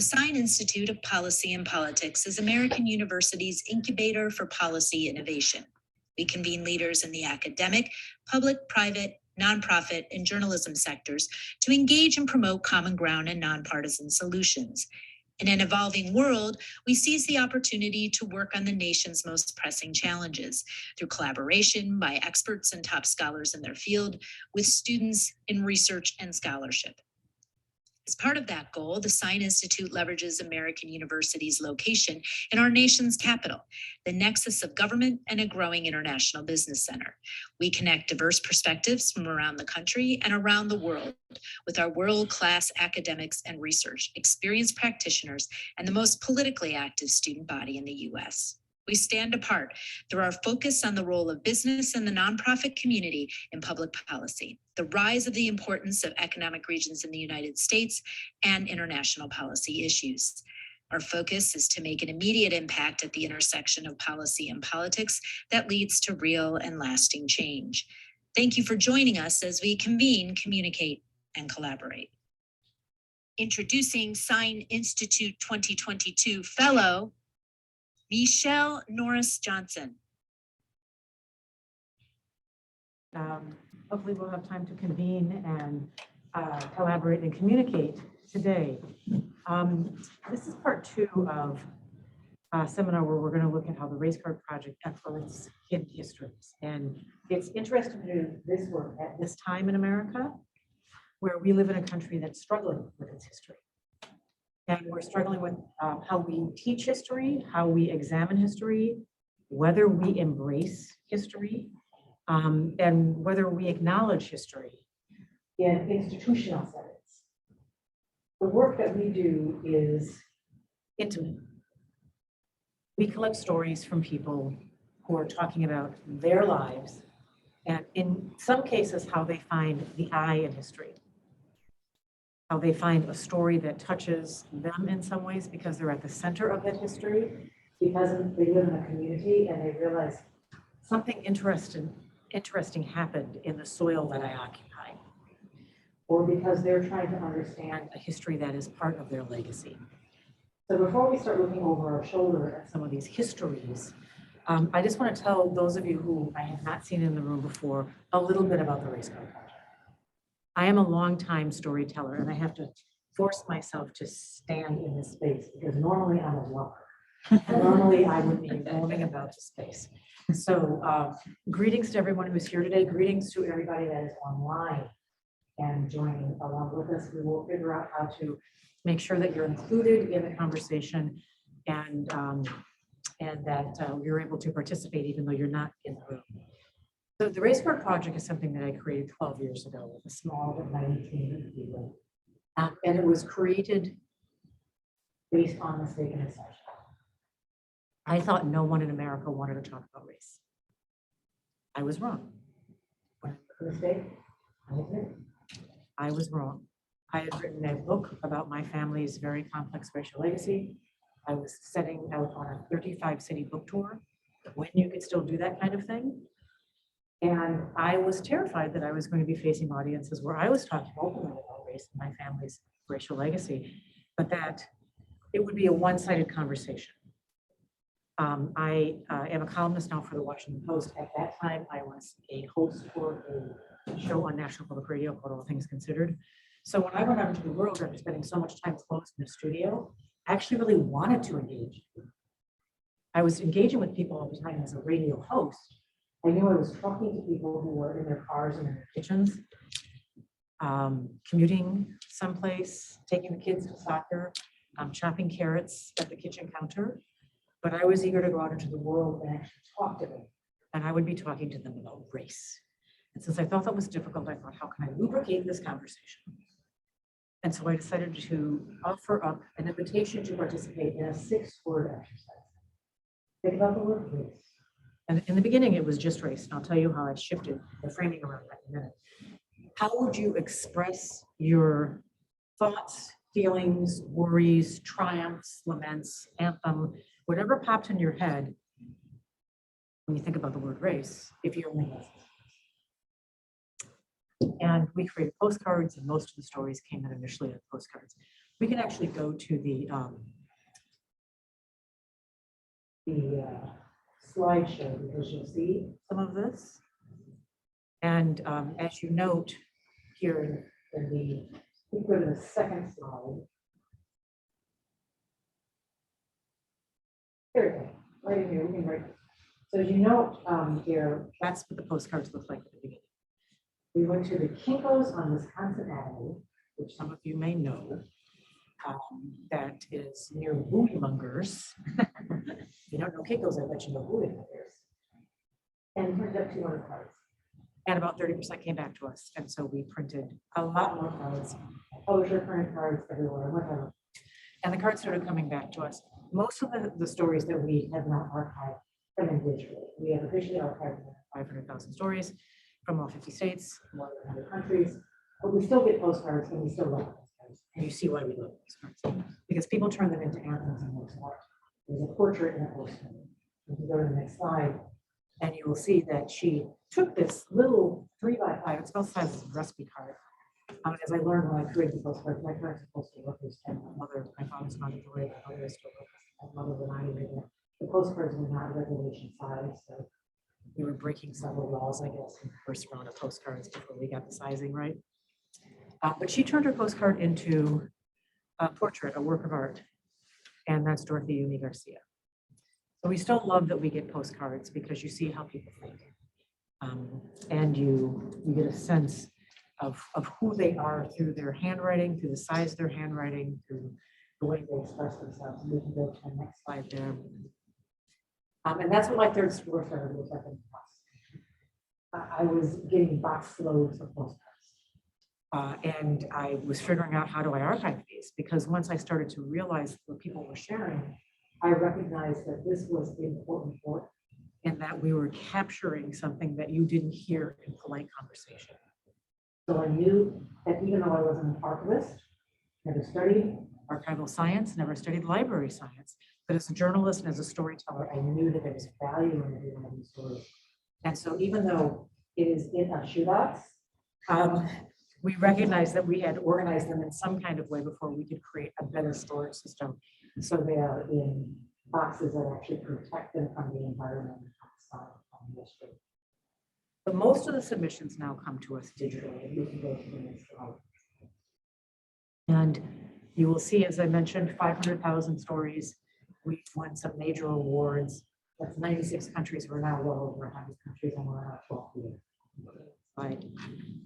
The Sine Institute of Policy and Politics is American University's incubator for policy innovation. We convene leaders in the academic, public, private, nonprofit, and journalism sectors to engage and promote common ground and nonpartisan solutions. In an evolving world, we seize the opportunity to work on the nation's most pressing challenges through collaboration by experts and top scholars in their field with students in research and scholarship. As part of that goal, the Sine Institute leverages American University's location in our nation's capital, the nexus of government and a growing international business center. We connect diverse perspectives from around the country and around the world with our world-class academics and research, experienced practitioners, and the most politically active student body in the U.S. We stand apart through our focus on the role of business and the nonprofit community in public policy, the rise of the importance of economic regions in the United States, and international policy issues. Our focus is to make an immediate impact at the intersection of policy and politics that leads to real and lasting change. Thank you for joining us as we convene, communicate, and collaborate. Introducing Sine Institute 2022 Fellow, Michele Norris Johnson. Hopefully we'll have time to convene and collaborate and communicate today. This is part 2 of a seminar where we're going to look at how the Race Card Project influenced hidden histories. And it's interesting to do this work at this time in America, where we live in a country that's struggling with its history. And we're struggling with how we teach history, how we examine history, whether we embrace history, and whether we acknowledge history in institutional settings. The work that we do is intimate. We collect stories from people who are talking about their lives, and in some cases, how they find the I in history. How they find a story that touches them in some ways because they're at the center of that history, because they live in a community and they realize something interesting happened in the soil that I occupy, or because they're trying to understand a history that is part of their legacy. So before we start looking over our shoulder at some of these histories, I just want to tell those of you who I have not seen in the room before a little bit about the Race Card Project. I am a longtime storyteller, and I have to force myself to stand in this space because normally I'm a walker. Normally I would be roaming about the space. So greetings to everyone who's here today. Greetings to everybody that is online and joining along with us. We will figure out how to make sure that you're included in the conversation and that you're able to participate even though you're not in the room. So the Race Card Project is something that I created 12 years ago with a small but mighty team of people. And it was created based on mistaken assumption. I thought no one in America wanted to talk about race. I was wrong. When I made a mistake, I admit it. I was wrong. I had written a book about my family's very complex racial legacy. I was setting out on a 35-city book tour when you could still do that kind of thing. And I was terrified that I was going to be facing audiences where I was talking openly about race and my family's racial legacy, but that it would be a one-sided conversation. I am a columnist now for the Washington Post. At that time, I was a host for a show on National Public Radio called All Things Considered. So when I went out into the world after spending so much time closed in the studio, I actually really wanted to engage. I was engaging with people all the time as a radio host. I knew I was talking to people who were in their cars and in their kitchens, commuting someplace, taking the kids to soccer, chopping carrots at the kitchen counter. But I was eager to go out into the world and actually talk to them. And I would be talking to them about race. And since I thought that was difficult, I thought, how can I lubricate this conversation? And so I decided to offer up an invitation to participate in a 6-word exercise. Think about the word race. And in the beginning, it was just race. And I'll tell you how I shifted the framing around that in a minute. How would you express your thoughts, feelings, worries, triumphs, laments, anthem, whatever popped in your head when you think about the word race, if you only listen? And we created postcards, and most of the stories came in initially as postcards. We can actually go to the slideshow because you'll see some of this. And as you note here in the, we go to the second slide. Here we go, right in here, we can write. So as you note here, that's what the postcards look like at the beginning. We went to the Kinko's on Wisconsin Avenue, which some of you may know. That is near Bowie Mongers. You don't know Kinko's, I bet you know Bowie Mongers. And printed up 200 cards. And about 30% came back to us. And so we printed a lot more cards. Publisher printed cards everywhere, whatever. And the cards started coming back to us. Most of the stories that we have not archived come in digitally. We have officially archived 500,000 stories from all 50 states, more than 100 countries. But we still get postcards and we still love postcards. And you see why we love postcards. Because people turn them into anthems and works of art. There's a portrait in a postcard. If you go to the next slide, and you will see that she took this little 3x5, it's about the size of a recipe card. As I learned when I created the postcard, my parents are postal workers, and my father's not employed, my mother is still working, my mother and I were the postcards were not regulation size, so we were breaking several laws, I guess, in the first round of postcards before we got the sizing right. But she turned her postcard into a portrait, a work of art, and that's Dorothy Uni Garcia. So we still love that we get postcards because you see how people think. And you get a sense of who they are through their handwriting, through the size of their handwriting, through the way they express themselves. And we can go to the next slide there. And that's what my third store started was like in the bus. I was getting box loads of postcards. And I was figuring out how do I archive these? Because once I started to realize what people were sharing, I recognized that this was the important part and that we were capturing something that you didn't hear in polite conversation. So I knew that even though I wasn't an archivist, never studied archival science, never studied library science, but as a journalist and as a storyteller, I knew that there was value in every one of these stories. And so even though it is in a shoebox, we recognized that we had organized them in some kind of way before we could create a better storage system. So they are in boxes that actually protect them from the environment outside of the history. But most of the submissions now come to us digitally. We can go to the next slide. And you will see, as I mentioned, 500,000 stories. We've won some major awards. That's 96 countries. We're now well over 100 countries and we're now 12 years. Right.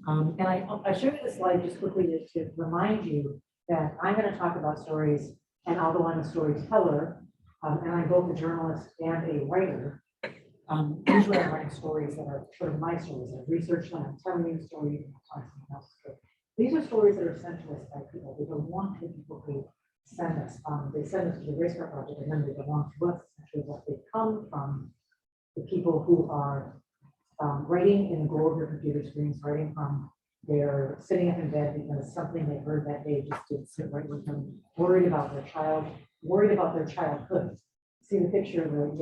And I showed you this slide just quickly to remind you that I'm going to talk about stories, and although I'm a storyteller, and I'm both a journalist and a writer, usually I'm writing stories that are sort of my stories. I've researched them, I'm telling you a story, you can tell someone else's story. These are stories that are sent to us by people. They belong to the people who send us. They send us to the Race Car Project, and then they belong to us, essentially, what they come from the people who are writing in the glow of their computer screens, writing from their sitting up in bed because something they heard that day just didn't sit right with them, worried about their child, worried about their childhood. See the picture of the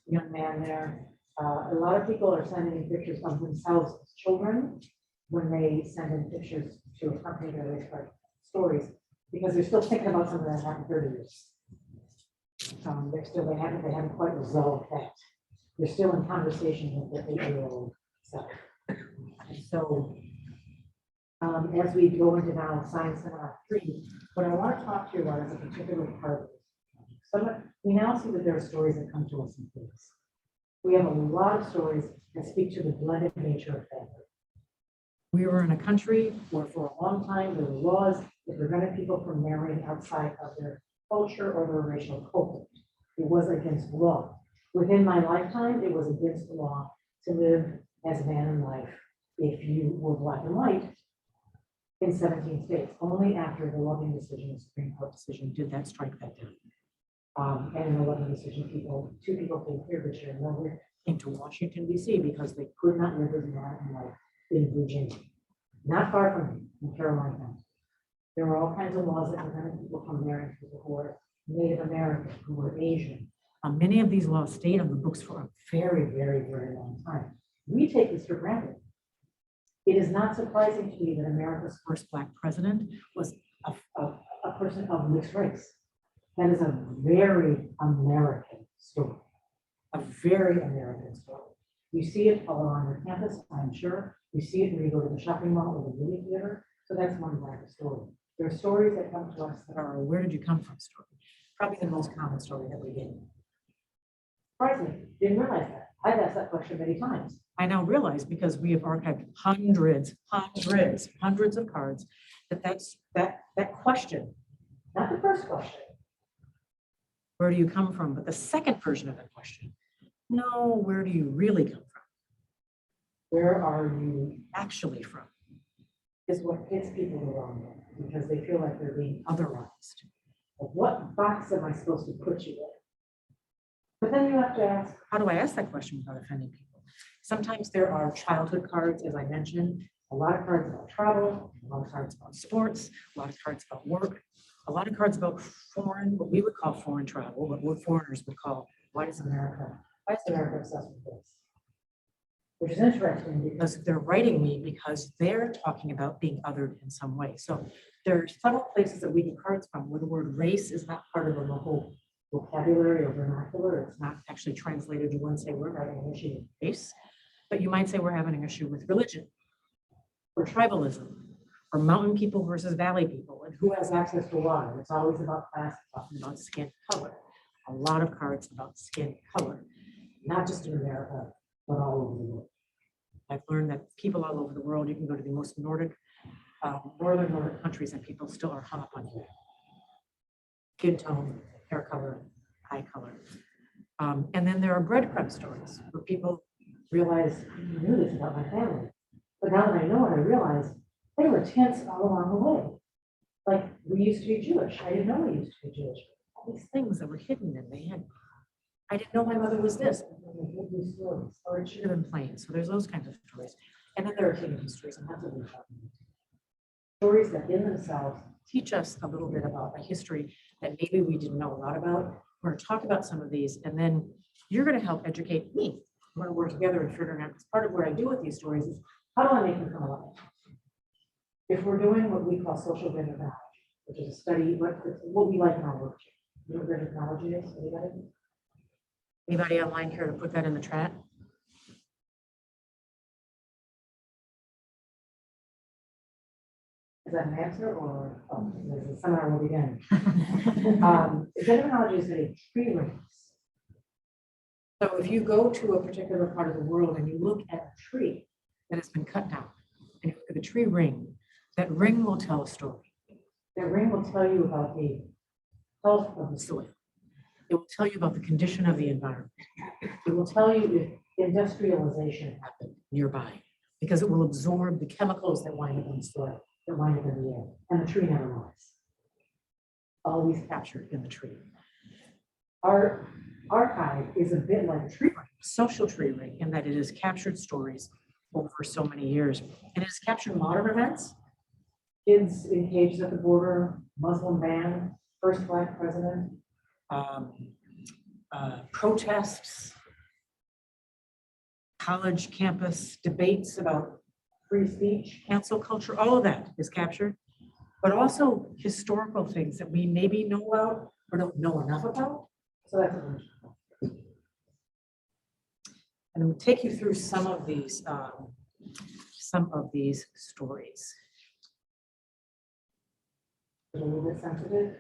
young man there. A lot of people are sending in pictures of themselves as children when they send in pictures to accompany their race car stories, because they're still thinking about something that happened 30 years. They haven't quite resolved that. They're still in conversation with their 8-year-old self. And so as we go into now Sine Seminar 3, what I want to talk to you about is a particular part of it. We now see that there are stories that come to us in things. We have a lot of stories that speak to the blended nature of family. We were in a country where for a long time there were laws that prevented people from marrying outside of their culture or their racial culture. It was against law. Within my lifetime, it was against the law to live as a man in life if you were black and white in 17 states. Only after the Loving decision, the Supreme Court decision, did that strike that down. And in the Loving decision, two people came here this year, into Washington, D.C. because they could not live as a man in life in Virginia. Not far from me, in Carolina. There were all kinds of laws that prevented people from marrying people who were Native American, who were Asian. Many of these laws stayed on the books for a very, very, very long time. We take this for granted. It is not surprising to me that America's first Black president was a person of mixed race. That is a very American story, a very American story. You see it all around your campus, I'm sure. You see it when you go to the shopping mall or the movie theater. So that's one type of story. There are stories that come to us that are a where did you come from story. Probably the most common story that we get. Surprisingly, didn't realize that. I've asked that question many times. I now realize because we have archived hundreds of cards that question, not the first question, where do you come from, but the second version of that question. No, where do you really come from? Where are you actually from? Is what hits people the wrong way because they feel like they're being otherized. Like, what box am I supposed to put you in? But then you have to ask, how do I ask that question without offending people? Sometimes there are childhood cards, as I mentioned, a lot of cards about travel, a lot of cards about sports, a lot of cards about work, a lot of cards about foreign, what we would call foreign travel, what foreigners would call, why is America obsessed with this? Which is interesting because they're writing me because they're talking about being othered in some way. So there are several places that we get cards from where the word race is not part of the local vocabulary or vernacular. It's not actually translated. You wouldn't say we're having an issue with race, but you might say we're having an issue with religion or tribalism or mountain people versus valley people and who has access to water. It's always about class, it's often about skin color. A lot of cards about skin color, not just in America, but all over the world. I've learned that people all over the world, you can go to the most northern countries and people still are hung up on you. Skin tone, hair color, eye color. And then there are breadcrumb stories where people realize, I knew this about my family, but now that I know it, I realize they were tense all along the way. Like, we used to be Jewish. I didn't know we used to be Jewish. All these things that were hidden in the end. I didn't know my mother was this. These stories, or it should have been plain. So there's those kinds of stories. And then there are hidden histories, and that's what we're talking about. Stories that in themselves teach us a little bit about a history that maybe we didn't know a lot about. We're going to talk about some of these, and then you're going to help educate me. We're going to work together and figure it out. Because part of what I do with these stories is how do I make them come alive? If we're doing what we call social technology, which is a study, what we like in our work. You know what technology is? Anybody online care to put that in the chat? Is that an answer or the seminar will begin? Technology is a tree rings. So if you go to a particular part of the world and you look at a tree that has been cut down, and you look at the tree ring, that ring will tell a story. That ring will tell you about the health of the soil. It will tell you about the condition of the environment. It will tell you if industrialization happened nearby, because it will absorb the chemicals that wind up in the soil, that wind up in the air, and the tree never lies. Always captured in the tree. Our archive is a bit like a tree ring, social tree ring, in that it has captured stories over so many years. And it has captured modern events. Kids engaged at the border, Muslim ban, first Black president, protests, college campus debates about free speech, cancel culture, all of that is captured, but also historical things that we maybe know about or don't know enough about. So that's a and we'll take you through some of these stories. A little bit sensitive.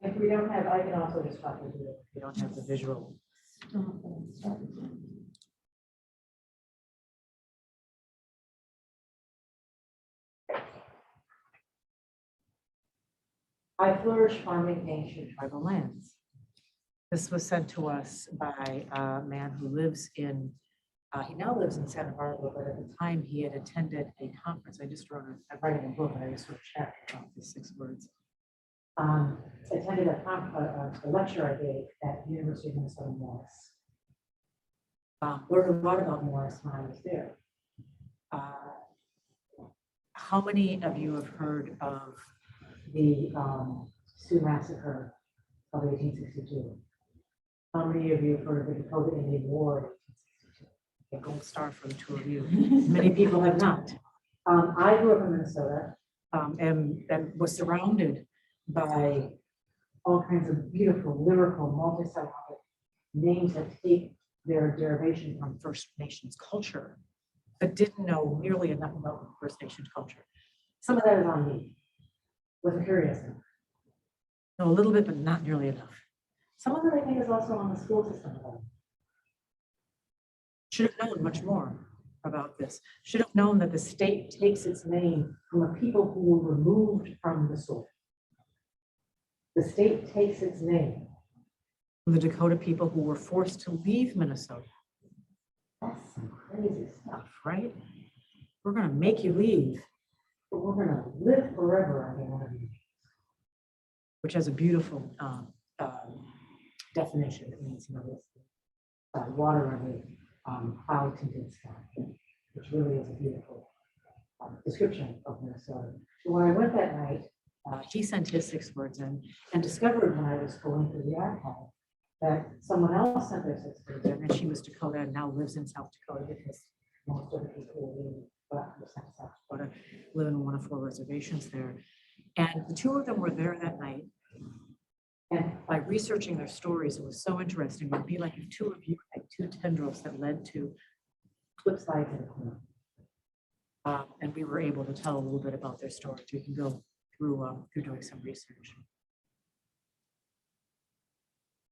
If we don't have, I can also just talk to you if we don't have the visual. I flourish farming ancient tribal lands. This was sent to us by a man who lives in, he now lives in Santa Barbara, but at the time he had attended a conference. I wrote a book, and I just sort of chat about these 6 words. Attended a lecture I gave at the University of Minnesota Morris. Learned a lot about Morris when I was there. How many of you have heard of the Sioux Massacre of 1862? How many of you have heard of the Dakota Indian War of 1862? A gold star for the two of you. Many people have not. I grew up in Minnesota and was surrounded by all kinds of beautiful, lyrical, multi-syllabic names that take their derivation from First Nations culture, but didn't know nearly enough about First Nations culture. Some of that is on me. Wasn't curious enough. Know a little bit, but not nearly enough. Some of it, I think, is also on the school system. Should have known much more about this. Should have known that the state takes its name from a people who were removed from the soil. The state takes its name from the Dakota people who were forced to leave Minnesota. That's some crazy stuff, right? We're going to make you leave, but we're going to live forever under one of you. Which has a beautiful definition. It means, water on the cloud tinted sky, which really is a beautiful description of Minnesota. So when I went that night, he sent his 6 words in and discovered when I was going through the archive that someone else sent their 6 words in, and she was Dakota and now lives in South Dakota because most of the people who live in South Dakota live in one of 4 reservations there. And the 2 of them were there that night. And by researching their stories, it was so interesting. It would be like if 2 of you had 2 tendrils that led to flip sides in a corner. And we were able to tell a little bit about their stories. We can go through doing some research.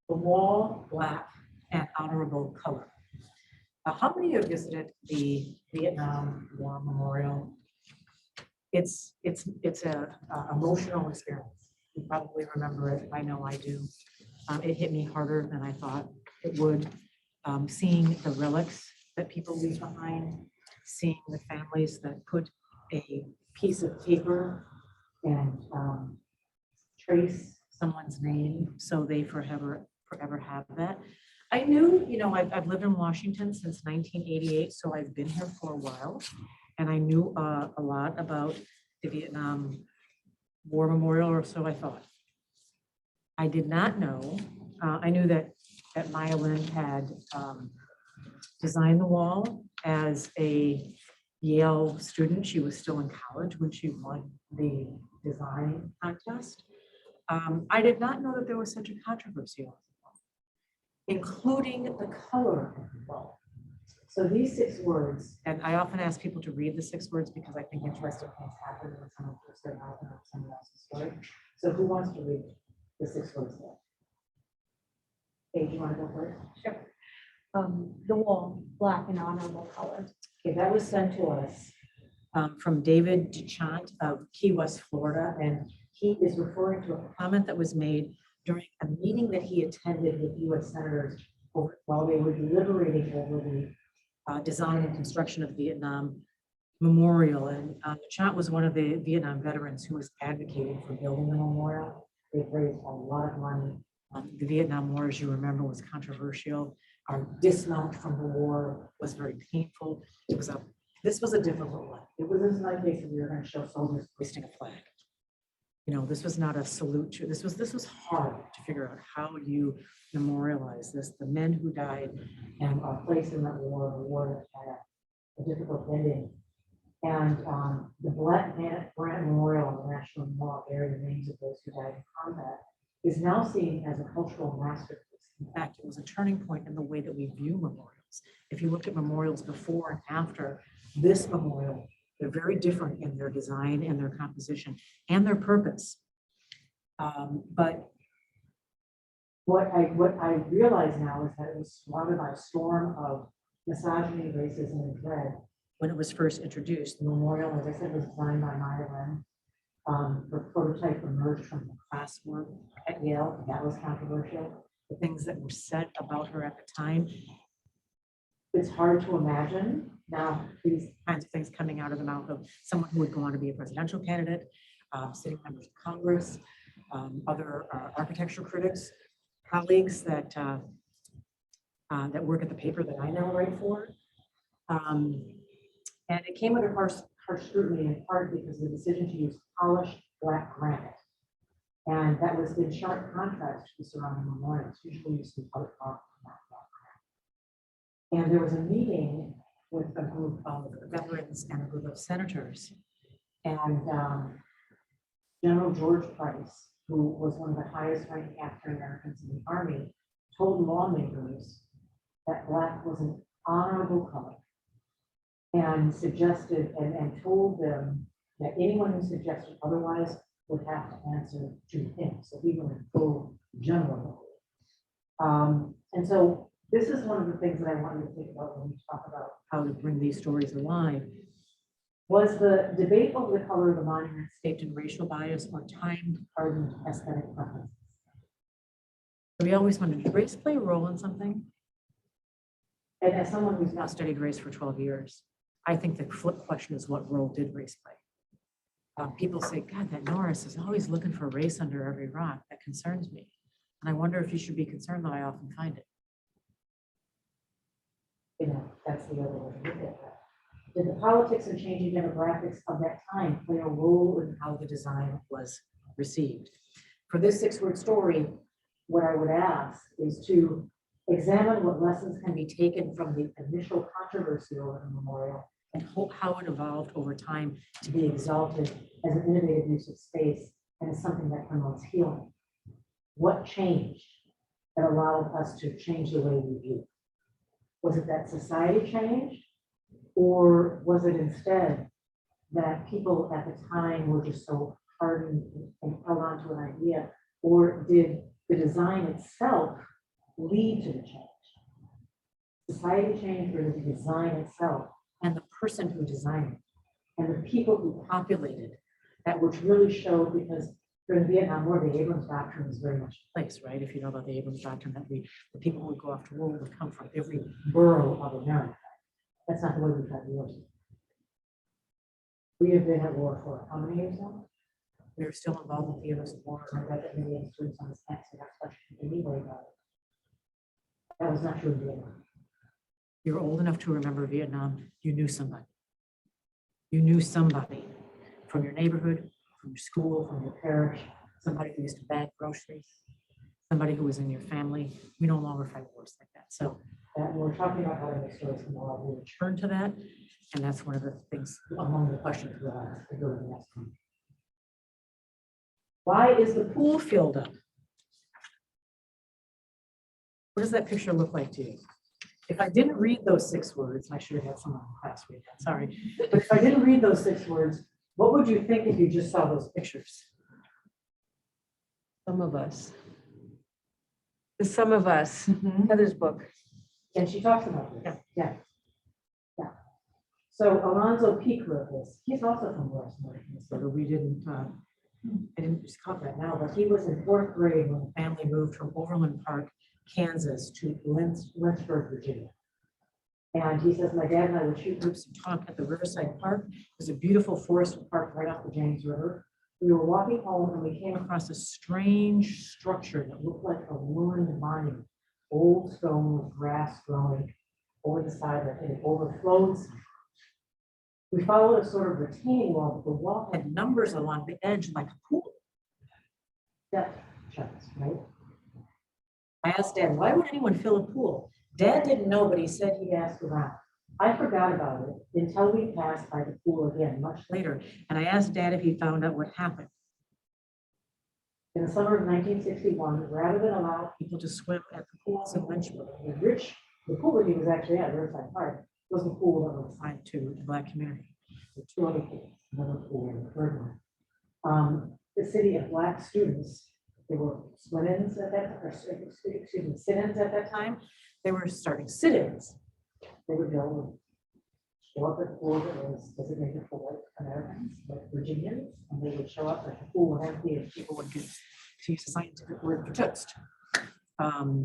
The wall, black and honorable color. How many of you visited the Vietnam War Memorial? It's a emotional experience. You probably remember it. I know I do. It hit me harder than I thought it would. Seeing the relics that people leave behind, seeing the families that put a piece of paper and trace someone's name so they forever have that. I knew, I've lived in Washington since 1988, so I've been here for a while, and I knew a lot about the Vietnam War Memorial, or so I thought. I did not know. I knew that Maya Lin had designed the wall as a Yale student. She was still in college when she won the design contest. I did not know that there was such a controversy on the wall, including the color of the wall. So these 6 words, and I often ask people to read the 6 words because I think interesting things happen when someone puts their mouth on someone else's story. So who wants to read the 6 words there? Paige, you want to go first? Sure. The wall, black and honorable color. Okay, that was sent to us from David DeChant of Key West, Florida, and he is referring to a comment that was made during a meeting that he attended with U.S. senators while they were deliberating over the design and construction of the Vietnam Memorial. And DeChant was one of the Vietnam veterans who was advocating for building the memorial. They've raised a lot of money. The Vietnam War, as you remember, was controversial. Our dismount from the war was very painful. This was a difficult one. It wasn't like case that we were going to show soldiers hoisting a flag. This was not a salute to, this was hard to figure out how you memorialize this. The men who died and are placed in that war, the war that had a difficult ending. And the Brant Memorial on the National Mall, bearing the names of those who died in combat, is now seen as a cultural masterpiece. In fact, it was a turning point in the way that we view memorials. If you look at memorials before and after this memorial, they're very different in their design and their composition and their purpose. But what I realize now is that it was surrounded by a storm of misogyny, racism, and dread when it was first introduced. The memorial, as I said, was designed by Maya Lin. The prototype emerged from the classwork at Yale, and that was controversial. The things that were said about her at the time, it's hard to imagine now these kinds of things coming out of the mouth of someone who would go on to be a presidential candidate, sitting members of Congress, other architecture critics, colleagues that work at the paper that I now write for. And it came under harsh scrutiny in part because of the decision to use polished black granite. And that was in sharp contrast to the surrounding memorials. Usually you see white rock, not black And there was a meeting with a group of veterans and a group of senators. And General George Price, who was one of the highest ranking African Americans in the Army, told lawmakers that Black was an honorable color and suggested and told them that anyone who suggested otherwise would have to answer to him. So he went full general. And so this is one of the things that I wanted to think about when we talk about how to bring these stories alive. Was the debate over the color of the monument steeped in racial bias or time-hardened aesthetic preferences? We always wondered, did race play a role in something? And as someone who's now studied race for 12 years, I think the flip question is, what role did race play? People say, God, that Norris is always looking for race under every rock. That concerns me. And I wonder if you should be concerned that I often find it. You know, that's the other way to look at that. Did the politics and changing demographics of that time play a role in how the design was received? For this 6-word story, what I would ask is to examine what lessons can be taken from the initial controversy over the memorial and how it evolved over time to be exalted as an innovative use of space and as something that promotes healing. What changed that allowed us to change the way we view? Was it that society changed? Or was it instead that people at the time were just so hardened and held on to an idea? Or did the design itself lead to the change? Society changed, or did the design itself and the person who designed it and the people who populated that, which really showed, because during the Vietnam War, the Abrams Doctrine was very much in place, right? If you know about the Abrams Doctrine, that the people who would go off to war would come from every borough of America. That's not the way we've had wars. We have been at war for how many years now? We're still involved in theaters of war. I read that many students on this campus got touched anyway about it. That was not true in Vietnam. You're old enough to remember Vietnam. You knew somebody. You knew somebody from your neighborhood, from your school, from your parish, somebody who used to bag groceries, somebody who was in your family. We no longer fight wars like that. So when we're talking about how to make stories from the law, we'll return to that. And that's one of the things among the questions we'll ask to go to the next one. Why is the pool filled up? What does that picture look like to you? If I didn't read those 6 words, I should have had someone in class read that, sorry. But if I didn't read those 6 words, what would you think if you just saw those pictures? Some of us. Some of us. Heather's book. And she talks about this. Yeah. So Alonzo Peak wrote this. He's also from Westmore, Minnesota. I didn't just caught that now, but he was in 4th grade when the family moved from Overland Park, Kansas to Lynchburg, Virginia. And he says, my dad and I would shoot groups and talk at the Riverside Park. There's a beautiful forested park right off the James River. We were walking home and we came across a strange structure that looked like a ruined monument, old stone with grass growing over the side of it, and it overflowed. We followed a sort of retaining wall, but the wall had numbers along the edge like a pool. Depth charts, right? I asked Dad, why would anyone fill a pool? Dad didn't know, but he said he'd ask around. I forgot about it until we passed by the pool again much later, and I asked Dad if he found out what happened. In the summer of 1961, rather than allow people to swim at the pools in Lynchburg, the pool that he was actually at, Riverside Park, was the pool that was assigned to the Black community. With 2 other pools, another pool and the 3rd one. The city of Black students, they were sit-ins at that time. They were starting sit-ins. They would go and show up at the pool that was designated for white Americans, like Virginians, and they would show up at the pool and empty, and people would get, to use a scientific word, for toast.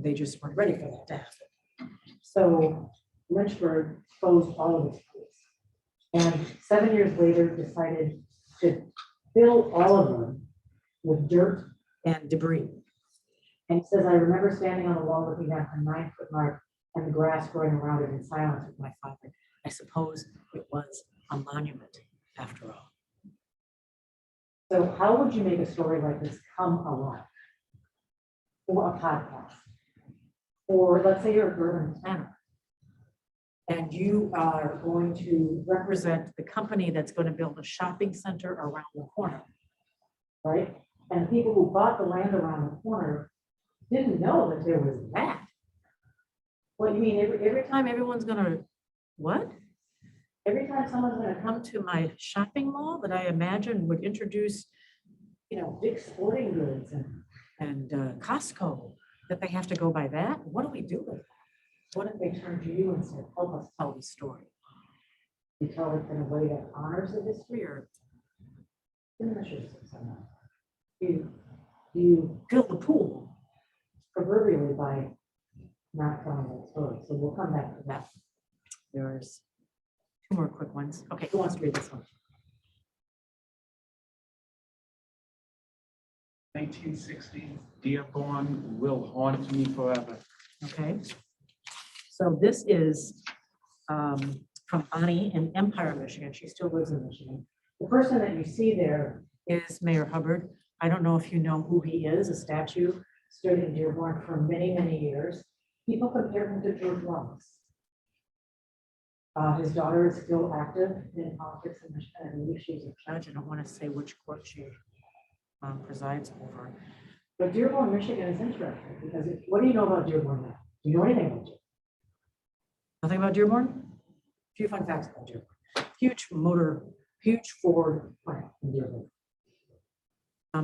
They just weren't ready for that to happen. So Lynchburg closed all of its pools, and 7 years later decided to fill all of them with dirt and debris. And he says, I remember standing on the wall looking at a 9-foot mark and the grass growing around it in silence with my father. I suppose it was a monument after all. So how would you make a story like this come alive? Or a podcast? Or let's say you're a urban planner. And you are going to represent the company that's going to build a shopping center around the corner, right? And the people who bought the land around the corner didn't know that there was that. What you mean, every time everyone's gonna, what? Every time someone's gonna come to my shopping mall that I imagine would introduce, Dick's Sporting Goods and Costco, that they have to go by that? What do we do with that? What if they turn to you and say, help us tell the story? You tell it in a way that honors the history or diminishes it somehow? You fill the pool proverbially by not telling that story. So we'll come back to that. There's two more quick ones. Okay, who wants to read this one? 1960, Dearborn will haunt me forever. Okay. So this is from Bonnie in Empire, Michigan. She still lives in Michigan. The person that you see there is Mayor Hubbard. I don't know if you know who he is. A statue stood in Dearborn for many, many years. People compare him to George Wallace. His daughter is still active in politics in Michigan. I believe she's a judge. I don't want to say which court she presides over. But Dearborn, Michigan is interesting because what do you know about Dearborn now? Do you know anything about Dearborn? Nothing about Dearborn? A few fun facts about Dearborn. Huge Ford plant in Dearborn.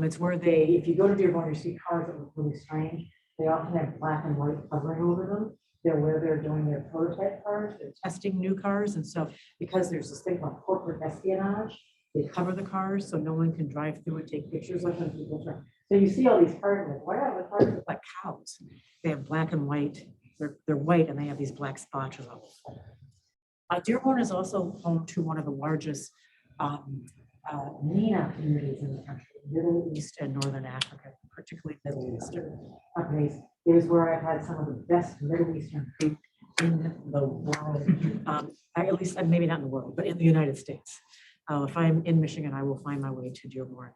It's where if you go to Dearborn, you see cars that look really strange. They often have black and white covering over them. They're where they're doing their prototype cars. They're testing new cars. And so because there's this thing called corporate espionage, they cover the cars so no one can drive through and take pictures of them. So you see all these cars, like, why are the cars look like cows? They have black and white. They're white and they have these black spots. Dearborn is also home to one of the largest MENA communities in the country, Middle East and Northern Africa, particularly Middle Eastern companies. It is where I've had some of the best Middle Eastern food in the world. At least, maybe not in the world, but in the United States. If I'm in Michigan, I will find my way to Dearborn,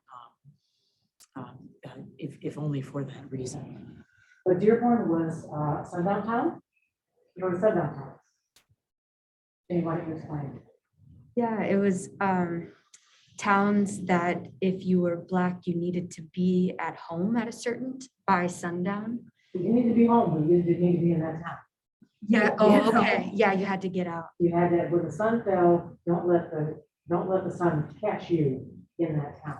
if only for that reason. But Dearborn was sundown town. You know what a sundown town is? Anybody can explain? Yeah, it was towns that if you were Black, you needed to be at home at a certain by sundown. You need to be home, but you didn't need to be in that town. Yeah. Oh, okay. Yeah, you had to get out. You had to, when the sun fell, don't let the sun catch you in that town.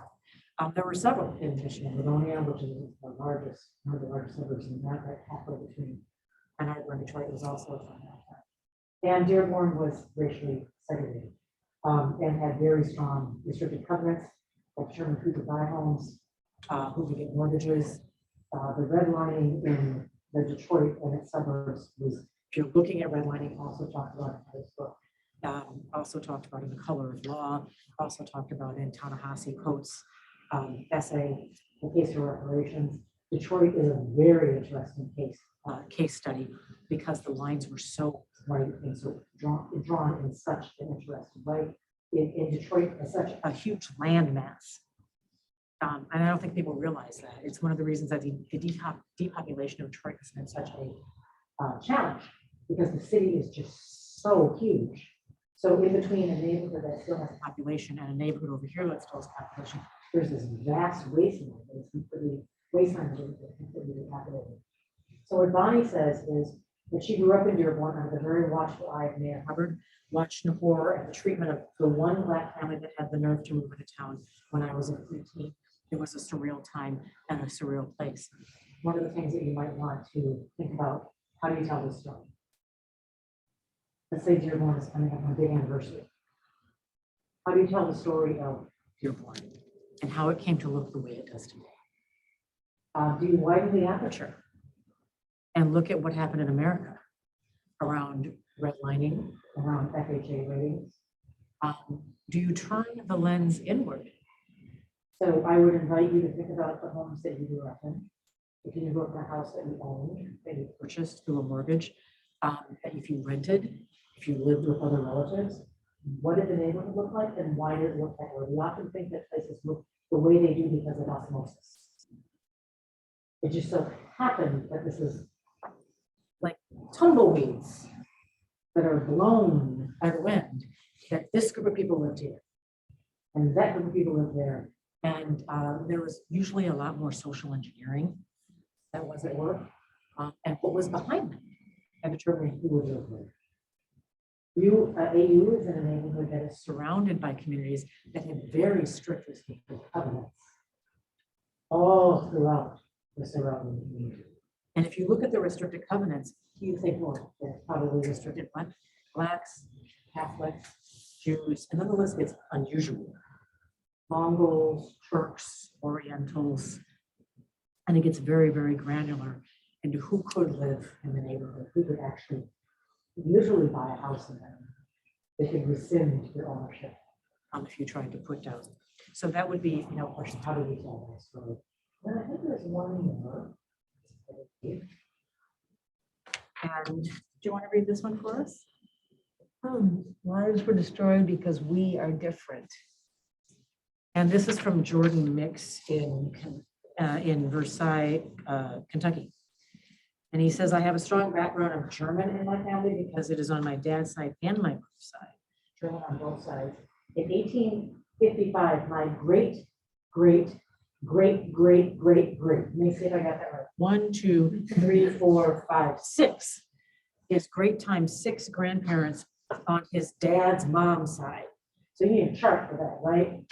There were several in Michigan, Livonia, which is one of the largest suburbs in America, halfway between Ann Arbor and Detroit, was also a sundown town. And Dearborn was racially segregated and had very strong restricted covenants that determined who could buy homes, who could get mortgages. The redlining in the Detroit and its suburbs was, if you're looking at redlining, also talked about in this book, also talked about in The Color of Law, also talked about in Ta-Nehisi Coates' essay, The Case for Reparations. Detroit is a very interesting case study because the lines were so bright and so drawn in such an interesting way. In Detroit, is such a huge land mass. And I don't think people realize that. It's one of the reasons that the depopulation of Detroit has been such a challenge because the city is just so huge. So in between a neighborhood that still has population and a neighborhood over here that still has population, there's this vast wasteland that is completely depopulated. So what Bonnie says is that she grew up in Dearborn under the very watchful eye of Mayor Hubbard, watched in horror at the treatment of the one Black family that had the nerve to move into town when I was a preteen. It was a surreal time and a surreal place. One of the things that you might want to think about, how do you tell this story? Let's say Dearborn is coming up on a big anniversary. How do you tell the story of Dearborn and how it came to look the way it does today? Do you widen the aperture and look at what happened in America around redlining, around FHA ratings? Do you turn the lens inward? So I would invite you to think about the homes that you grew up in. If you grew up in a house that you owned, that you purchased through a mortgage, that if you rented, if you lived with other relatives, what did the neighborhood look like and why did it look that way? We often think that places look the way they do because of osmosis. It just so happened that this is like tumbleweeds that are blown by the wind, that this group of people lived here. And that group of people lived there. And there was usually a lot more social engineering that was at work. And what was behind them and determining who would live there. AU is in a neighborhood that is surrounded by communities that have very strict restrictive covenants all throughout the surrounding community. And if you look at the restricted covenants, you think, well, they're probably restricted by Blacks, Catholics, Jews, and then the list gets unusual. Mongols, Turks, Orientals, and it gets very, very granular into who could live in the neighborhood, who could actually usually buy a house in them. They could rescind their ownership if you tried to put down. So that would be, question, how do we tell that story? And I think there's one more. And do you want to read this one for us? Lives were destroyed because we are different. And this is from Jordan Mix in Versailles, Kentucky. And he says, I have a strong background of German in my family because it is on my dad's side and my mother's side, German on both sides. In 1855, my great, let me see if I got that right. 1, 2, 3, 4, 5, 6. His great times 6 grandparents on his dad's mom's side. So you need a chart for that, right?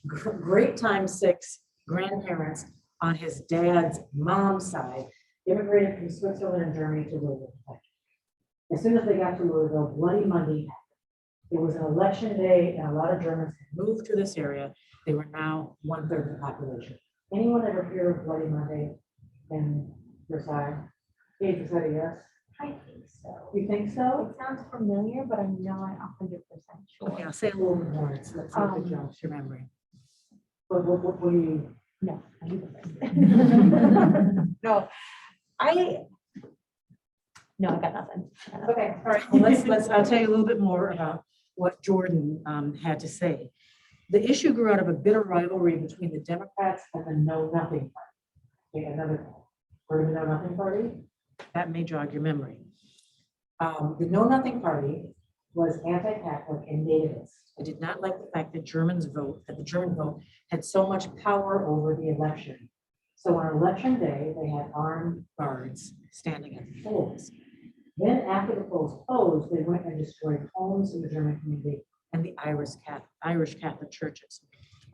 Great times 6 grandparents on his dad's mom's side immigrated from Switzerland and Germany to Louisville. As soon as they got to Louisville, Bloody Monday happened. It was an election day, and a lot of Germans had moved to this area. They were now 1/3 of the population. Anyone ever hear of Bloody Monday in Versailles? Kate, is that a yes? I think so. You think so? It sounds familiar, but I'm not 100% sure. Okay, I'll say a little bit more. Let's see if it jogs your memory. What do you? No, I need the No, no, I got nothing. Okay, all right. Well, I'll tell you a little bit more about what Jordan had to say. The issue grew out of a bitter rivalry between the Democrats and the Know Nothing Party. Okay, another part of the Know Nothing Party. That may jog your memory. The Know Nothing Party was anti-Catholic and nativist. It did not like the fact that the German vote had so much power over the election. So on election day, they had armed guards standing at the polls. Then after the polls closed, they went and destroyed homes in the German community and the Irish Catholic churches.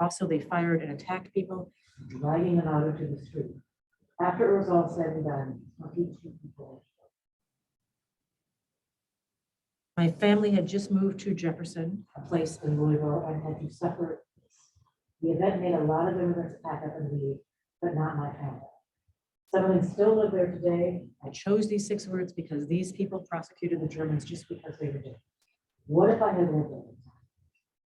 Also, they fired and attacked people, dragging them out into the street. After it was all said and done, 22 people. My family had just moved to Jefferson, a place in Louisville, and had to suffer. The event made a lot of immigrants pack up and leave, but not my family. Some of them still live there today. I chose these 6 words because these people prosecuted the Germans just because they were different. What if I had lived there?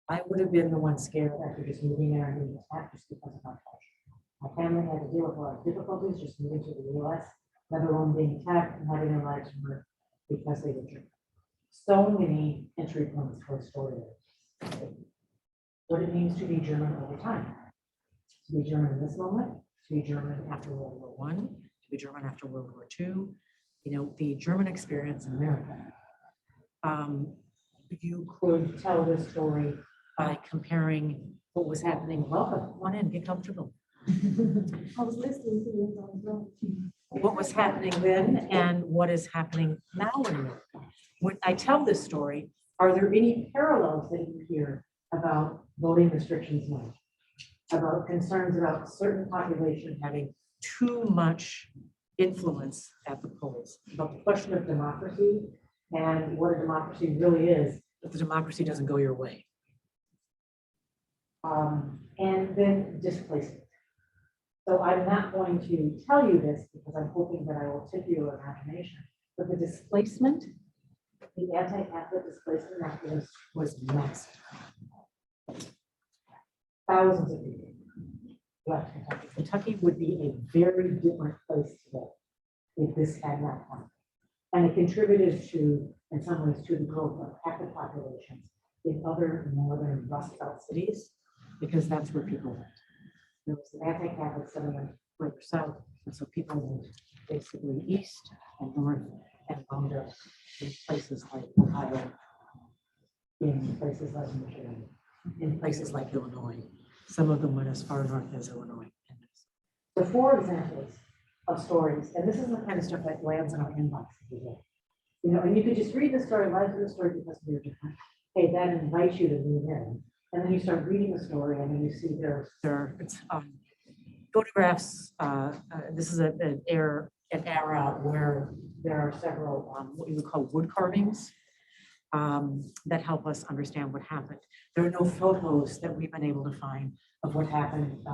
I would have been the one scared after just moving there and being attacked just because of my culture. My family had to deal with a lot of difficulties just moving to the US, let alone being attacked and having their lives murdered because they were German. So many entry points for a story. What it means to be German over time. To be German in this moment, to be German after World War I, to be German after World War II, the German experience in America. You could tell this story by comparing what was happening. Welcome, come on in, get comfortable. I was listening to you. What was happening then and what is happening now in America. When I tell this story, are there any parallels that you hear about voting restrictions now? About concerns about certain population having too much influence at the polls, about the question of democracy and what a democracy really is, if the democracy doesn't go your way. And then displacement. So I'm not going to tell you this because I'm hoping that I will tip your imagination, but the displacement, the anti-Catholic displacement activist was massive. Thousands of people left Kentucky. Kentucky would be a very different place today if this had not happened. And it contributed to, in some ways, to the growth of Catholic populations in other northern Rust Belt cities, because that's where people went. There was an anti-Catholic settlement further south, and so people moved basically east and north and wound up in places like Ohio, in places like Michigan, in places like Illinois. Some of them went as far north as Illinois. So 4 examples of stories, and this is the kind of stuff that lands in our inbox. You know, and you could just read the story, live through the story because we're different. Hey, that invites you to move in. And then you start reading the story and then you see it's photographs. This is an era where there are several what you would call wood carvings that help us understand what happened. There are no photos that we've been able to find of what happened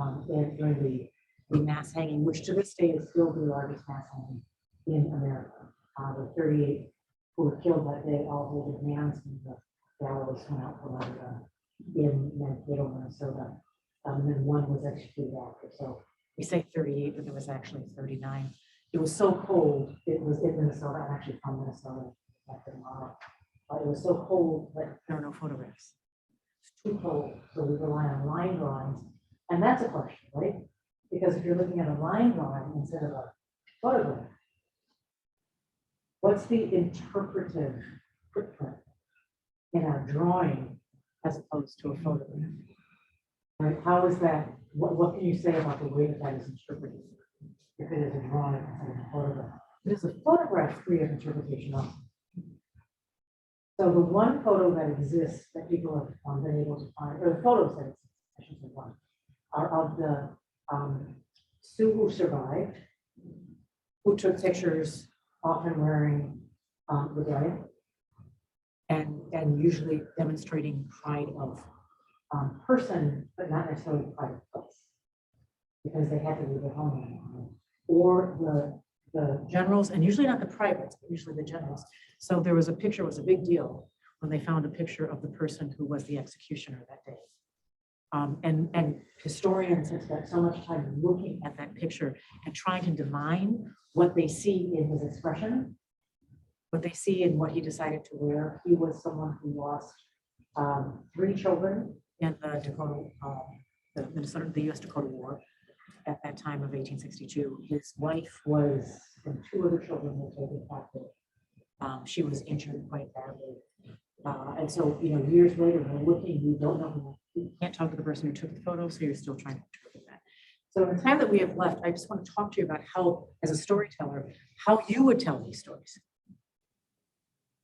during the mass hanging, which to this day is still the largest mass hanging in America. The 38 who were killed that day all holding hands when the gallows went out for London in Mankato, Minnesota. And then one was executed after. So we say 38, but there was actually 39. It was so cold. It was in Minnesota. I'm actually from Minnesota. It was so cold that there are no photographs. It's too cold. So we rely on line drawings. And that's a question, right? Because if you're looking at a line drawing instead of a photograph, what's the interpretive footprint in a drawing as opposed to a photograph? Right? How is that? What can you say about the way that is interpreted? If it is a drawing instead of a photograph, it is a photograph free of interpretation also. So the one photo that exists that people have been able to find, or the photos that exist, I should say one, are of the Sioux who survived, who took pictures, often wearing regalia, and usually demonstrating pride of person, but not necessarily pride of place, because they had to leave their home. Or the generals, and usually not the privates, but usually the generals. So there was a picture, it was a big deal when they found a picture of the person who was the executioner that day. And historians have spent so much time looking at that picture and trying to divine what they see in his expression, what they see in what he decided to wear. He was someone who lost 3 children in the U.S. Dakota War at that time of 1862. His wife was, and 2 other children were taken captive. She was injured quite badly. And so, years later, we're looking, we don't know, we can't talk to the person who took the photo, so you're still trying to interpret that. So in the time that we have left, I just want to talk to you about how, as a storyteller, how you would tell these stories.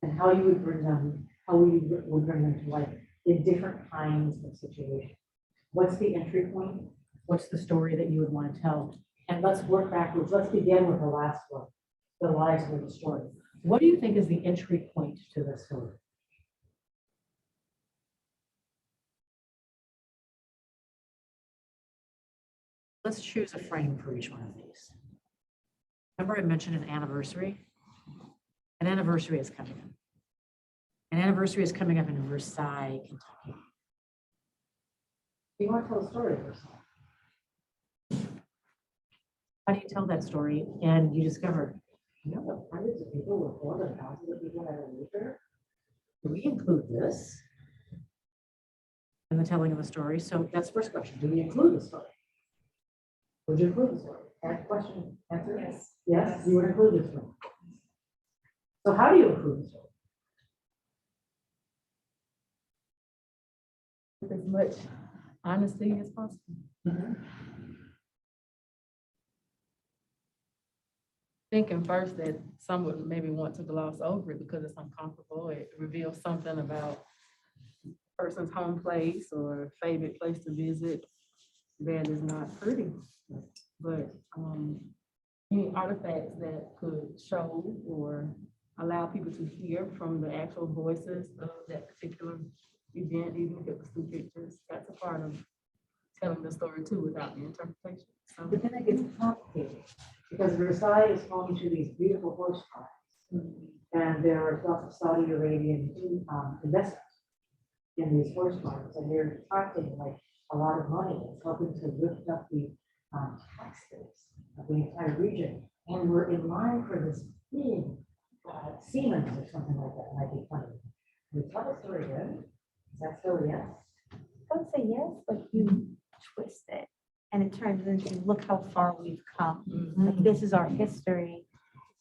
And how you would bring them, would bring them to life in different kinds of situations. What's the entry point? What's the story that you would want to tell? And let's work backwards. Let's begin with the last one, the lives of the story. What do you think is the entry point to the story? Let's choose a frame for each one of these. Remember I mentioned an anniversary? An anniversary is coming up. An anniversary is coming up in Versailles, Kentucky. You want to tell a story of Versailles? How do you tell that story? And you discover, that hundreds of people were killed and thousands of people had a leader. Do we include this in the telling of the story? So that's the first question. Do we include the story? Would you include the story? That question, answer? Yes. Yes, you would include the story. So how do you include the story? With as much honesty as possible. Thinking first that some would maybe want to gloss over it because it's uncomfortable. It reveals something about a person's home place or favorite place to visit that is not pretty. But any artifacts that could show or allow people to hear from the actual voices of that particular event, even if it was through pictures, that's a part of telling the story too without the interpretation. So, but then it gets complicated because Versailles is home to these beautiful horse tribes, and there are lots of Saudi Arabian investors in these horse tribes, and they're attracting like a lot of money. It's helping to lift up the tax base of the entire region, and we're in line for this big Siemens or something like that. Might be funny. Can we tell the story good? Is that still a yes? I would say yes, but you twist it and it turns into look how far we've come. Like this is our history.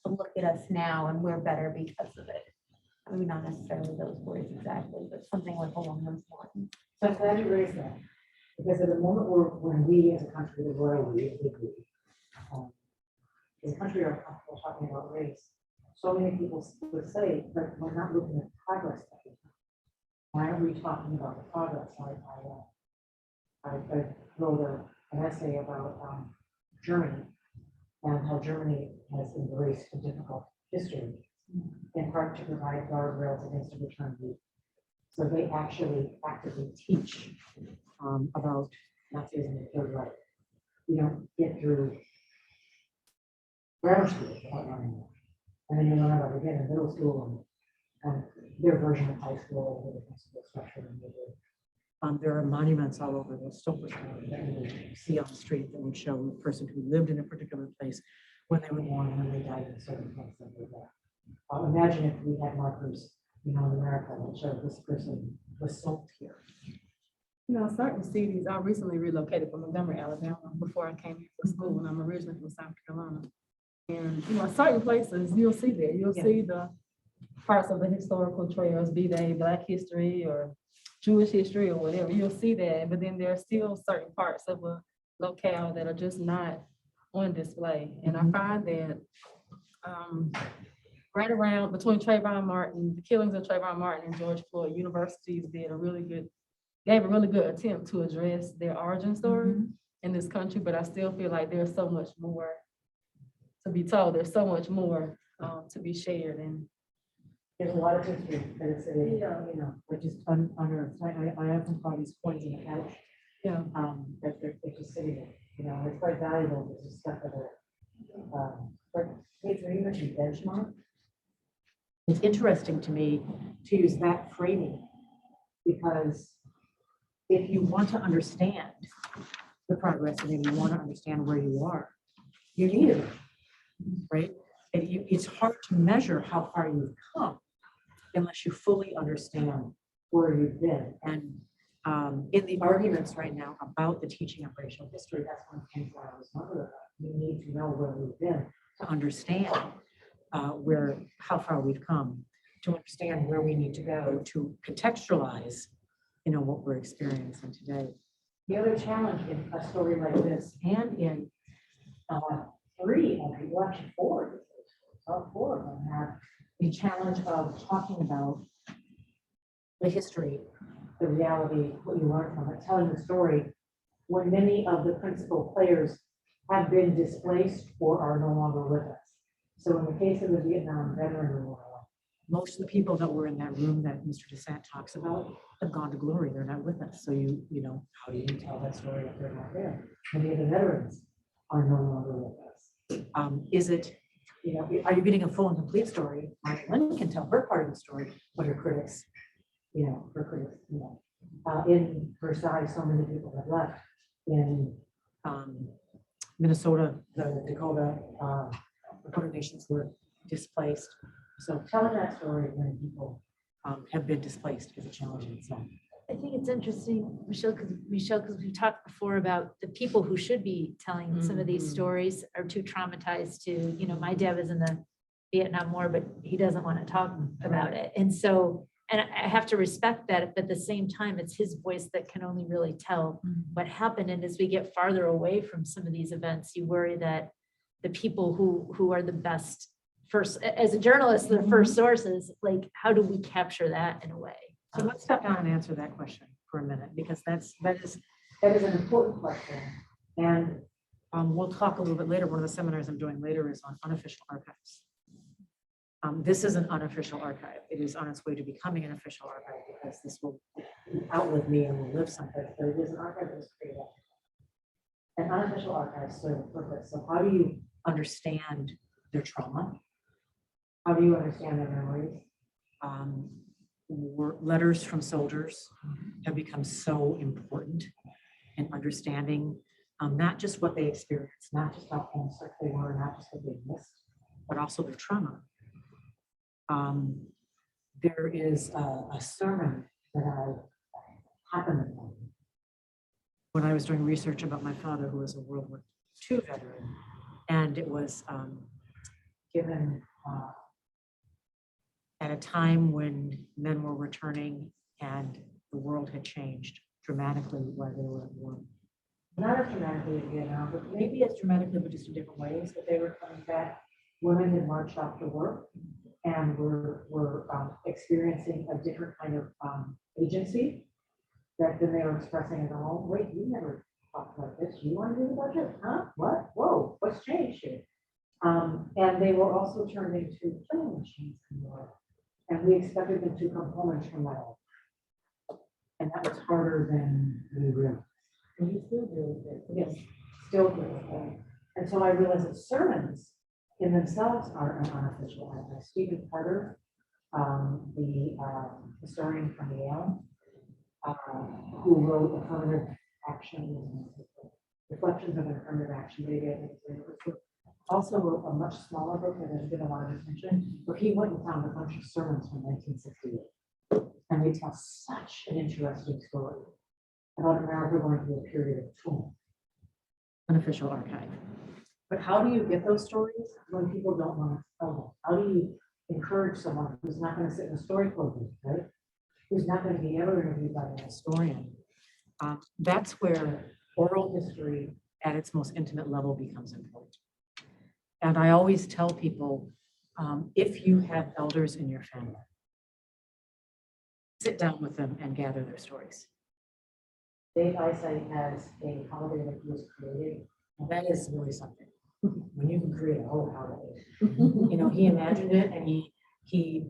A look at us now and we're better because of it. Maybe not necessarily those words exactly, but something like along those lines. So I'm glad you raised that, because at the moment when we as a country, the royal we, as a country are comfortable talking about race, so many people would say, but we're not looking at progress. Why are we talking about the progress? I wrote an essay about Germany and how Germany has embraced a difficult history, in part to provide guardrails against a return to. So they actually actively teach about Nazism and the Third Reich. You don't get through grammar school without learning that. And then you learn about it again in middle school and their version of high school, the different school structure. There are monuments all over the Stokerstone that you see on the street that would show a person who lived in a particular place when they were born, when they died in a certain place. Imagine if we had markers, in America that showed this person was sold here. Certain cities, I recently relocated from Montgomery, Alabama, before I came here for school, and I'm originally from South Carolina. And, certain places, you'll see that. You'll see the parts of the historical trails, be they Black history or Jewish history or whatever, you'll see that. But then there are still certain parts of a locale that are just not on display. And I find that right around between Trayvon Martin, the killings of Trayvon Martin and George Floyd, universities gave a really good attempt to address their origin story in this country. But I still feel like there's so much more to be told. There's so much more to be shared. And there's a lot of history that is, but just unearthed. I often call these coins in the couch. yeah, That they're just sitting there. It's quite valuable to just stuff that are. But you mentioned benchmark. It's interesting to me to use that framing, because if you want to understand the progress and if you want to understand where you are, you need it, right? It's hard to measure how far you've come unless you fully understand where you've been. And in the arguments right now about the teaching of racial history, that's one thing that I was wondering about. We need to know where we've been to understand how far we've come, to understand where we need to go, to contextualize, what we're experiencing today. The other challenge in a story like this, and in 3 of the actually 4, all 4 of them have the challenge of talking about the history, the reality, what you learn from it, telling the story when many of the principal players have been displaced or are no longer with us. So in the case of the Vietnam Veteran Memorial, most of the people that were in that room that Mr. Desant talks about have gone to glory. They're not with us. So how do you tell that story if they're not there? Many of the veterans are no longer with us. Is it, are you getting a full and complete story? Lynn can tell her part of the story, but her critics, in Versailles, so many people have left. In Minnesota, the Dakota nations were displaced. So telling that story when people have been displaced is a challenge in itself. I think it's interesting, Michelle, because we talked before about the people who should be telling some of these stories are too traumatized to, my dad was in the Vietnam War, but he doesn't want to talk about it. And so, and I have to respect that, but at the same time, it's his voice that can only really tell what happened. And as we get farther away from some of these events, you worry that the people who are the best first, as a journalist, the first sources, like, how do we capture that in a way? So let's step down and answer that question for a minute, because that is an important question. And we'll talk a little bit later. One of the seminars I'm doing later is on unofficial archives. This is an unofficial archive. It is on its way to becoming an official archive, because this will outlive me and will live someplace, but it is an archive that was created. And unofficial archives serve a purpose. So how do you understand their trauma? How do you understand their memories? Letters from soldiers have become so important in understanding not just what they experienced, not just how homesick they were, not just what they missed, but also their trauma. There is a sermon that happened when I was doing research about my father, who was a World War II veteran, and it was given at a time when men were returning and the world had changed dramatically while they were at war. Not as dramatically as Vietnam, but maybe as dramatically, but just in different ways. But they were coming back. Women had marched off to work and were experiencing a different kind of agency that then they were expressing at home. Wait, you never talked about this. You want to do the budget? Huh? What? Whoa, what's changed here? And they were also turned into killing machines in Europe. And we expected them to come home and turn that off. And that was harder than we realized. And you still do it. Yes, still do it. And so I realized that sermons in themselves are an unofficial archive. Stephen Carter, the historian from Yale, who wrote Affirmative Action, Reflections of an Affirmative Action, also wrote a much smaller book that has been a lot of attention, where he went and found a bunch of sermons from 1968. And they tell such an interesting story about America going through a period of tumult. Unofficial archive. But how do you get those stories when people don't want to tell them? How do you encourage someone who's not going to sit in a story club, right? Who's not going to be ever interviewed by a historian? That's where oral history at its most intimate level becomes important. And I always tell people, if you have elders in your family, sit down with them and gather their stories. Dave Eyesight has a holiday that he was creating, and that is really something. When you can create a whole holiday. You know, he imagined it and he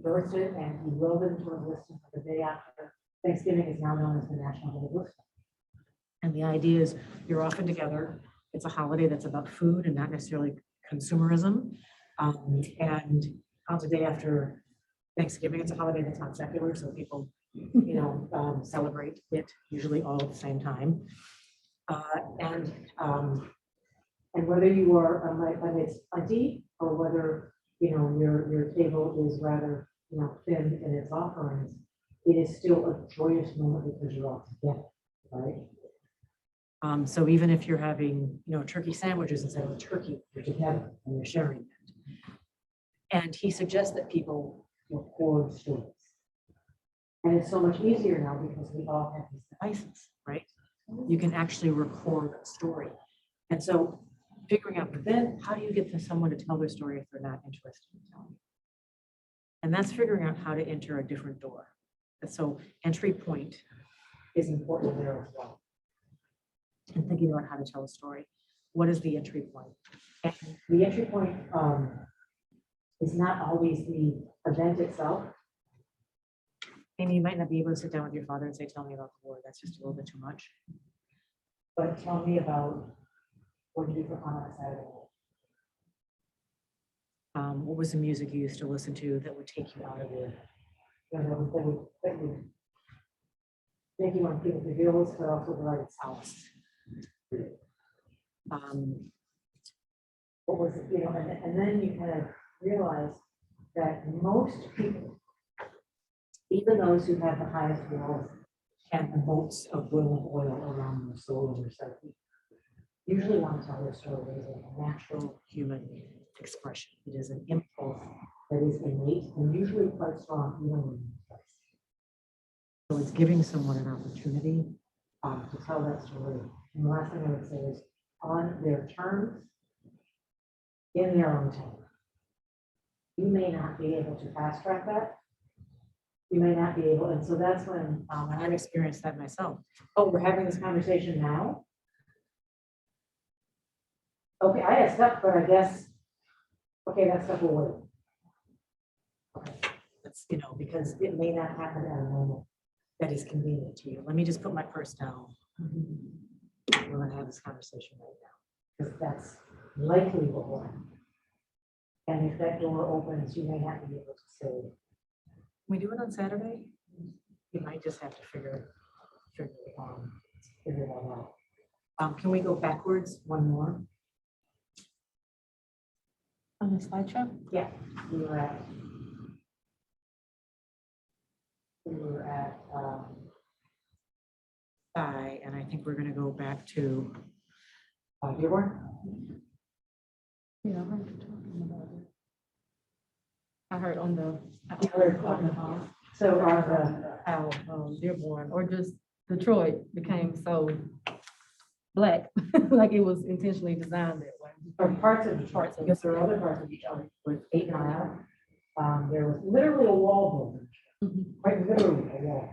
birthed it and he wrote it into existence the day after Thanksgiving is now known as the National Day of Listening. And the idea is you're often together. It's a holiday that's about food and not necessarily consumerism. And on the day after Thanksgiving, it's a holiday that's not secular, so people, you know, celebrate it usually all at the same time. And whether you are amidst plenty or whether, you know, your table is rather, you know, thin in its offerings, it is still a joyous moment because you're all together, right? So even if you're having, you know, turkey sandwiches instead of a turkey, you're together and you're sharing it. And he suggests that people record stories. And it's so much easier now because we all have these devices, right? You can actually record a story. And so figuring out, but then how do you get to someone to tell their story if they're not interested in telling? And that's figuring out how to enter a different door. And so entry point is important there as well. And thinking about how to tell a story. What is the entry point? And the entry point is not always the event itself. And you might not be able to sit down with your father and say, tell me about the war. That's just a little bit too much. But tell me about what you do for fun on a Saturday night. What was the music you used to listen to that would take you out of your, you know, that would make you want to feel the bills, but also provide solace. What was it, you know, and then you kind of realize that most people, even those who have the highest wealth and the bolts of boiling oil around their soul and their psyche, usually want to tell their story as a natural human expression. It is an impulse that is innate and usually quite strong, even when it's place. So it's giving someone an opportunity to tell that story. And the last thing I would say is on their terms, in their own time. You may not be able to fast track that. You may not be able, and so that's when I've experienced that myself. Oh, we're having this conversation now? Okay, I have stuff, but I guess, okay, that stuff will wait. Okay, that's, you know, because it may not happen at a moment that is convenient to you. Let me just put my purse down. We're gonna have this conversation right now, because that's likely what will happen. And if that door opens, you may not be able to say, can we do it on Saturday? You might just have to figure it all out. Can we go backwards one more? On the slideshow? Yeah, we were at and I think we're gonna go back to Dearborn. Yeah, I'm talking about it. I heard on the. So are How Dearborn or just Detroit became so black, like it was intentionally designed that way. or parts of Detroit, I guess there are other parts of Detroit with 8 Mile. There was literally a wall built, quite literally a wall.